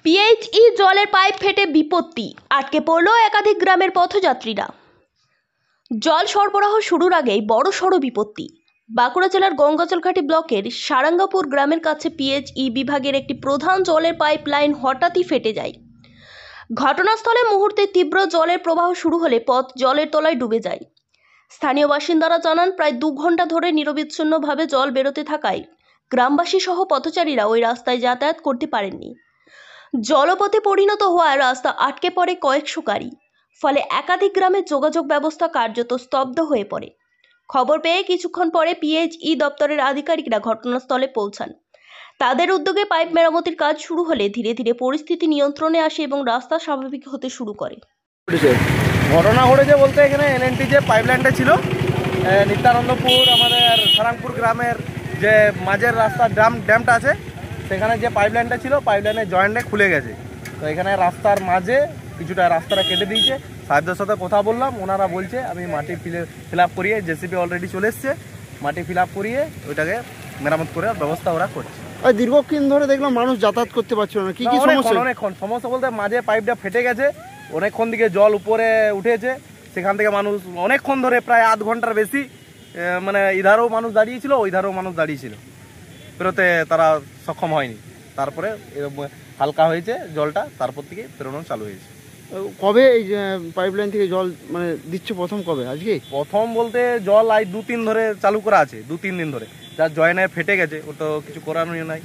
PHE জলের pipe ফেটে বিপত্তি, আটকে পড়ল একাধিক গ্রামের পথযাত্রীরা। জল সরবরাহ শুরুর আগেই বড়সড় বিপত্তি। বাঁকুড়া জেলার গঙ্গাজলঘাটি ব্লকের সারাঙ্গাপুর গ্রামের কাছে পিএইচই বিভাগের একটি প্রধান জলের পাইপ লাইন হঠাৎই ফেটে যায়। ঘটনাস্থলে মুহূর্তে তীব্র জলের প্রবাহ শুরু হলে পথ জলের তলায় ডুবে যায়। স্থানীয় বাসিন্দারা জানান, প্রায় 2 ঘন্টা ধরে নিরবিচ্ছিন্নভাবে জল বেরোতে থাকায় গ্রামবাসী সহ পথচারীরা ওই রাস্তায় যাতায়াত করতে পারেননি। জলপথে পরিণত হওয়ায় রাস্তা আটকে পড়ে কয়েকশো গাড়ি, ফলে একাধিক গ্রামের যোগাযোগ ব্যবস্থা কার্যত স্তব্ধ হয়ে পড়ে। খবর পেয়ে কিছুক্ষণ পরে পিএইচই দপ্তরের আধিকারিকরা ঘটনাস্থলে পৌঁছান। তাদের উদ্যোগে পাইপ মেরামতির কাজ শুরু হলে ধীরে ধীরে পরিস্থিতি নিয়ন্ত্রণে আসে এবং রাস্তা স্বাভাবিক হতে শুরু করে। ঘটনা ঘটেছে বলতে, এখানে এলএনটি যে পাইপলাইনটা ছিল নিত্যানন্দপুর আমাদের সারাংপুর গ্রামের যে মাঝের রাস্তা ড্যামটা আছে, সেখানে যে পাইপলাইনটা ছিল পাইপলাইনের জয়েন্টে খুলে গেছে। তো এখানে রাস্তার মাঝে কিছুটা রাস্তাটা কেটে দিয়েছে। সাহেবদের সাথে কথা বললাম, ওনারা বলছে আমি মাটি ফিল আপ করিয়ে, জেসিপি অলরেডি চলে এসছে, মাটি ফিল আপ করিয়ে ওইটাকে মেরামত করে ব্যবস্থা ওরা করছে। আর দীর্ঘক্ষণ ধরে দেখলাম মানুষ যাতায়াত করতে পারছিল না, কি কি সমস্যা? অনেকক্ষণ সমস্যা বলতে মাঝে পাইপটা ফেটে গেছে, অনেকক্ষণ দিকে জল উপরে উঠেছে, সেখান থেকে মানুষ অনেকক্ষণ ধরে প্রায় আধ ঘন্টার বেশি মানে ইধারেও মানুষ দাঁড়িয়েছিল, ওই ধারেও মানুষ দাঁড়িয়েছিল, বেরোতে তারা সক্ষম হয়নি। তারপরে হালকা হয়েছে জলটা, তারপর থেকে বেরোনো চালু হয়েছে। কবে এই পাইপলাইন থেকে জল মানে দিচ্ছে প্রথম কবে? আজকে প্রথম বলতে জল আজ 2-3 ধরে চালু করা আছে, 2-3 দিন ধরে। যার জয়েনে ফেটে গেছে ও তো কিছু করার নাই।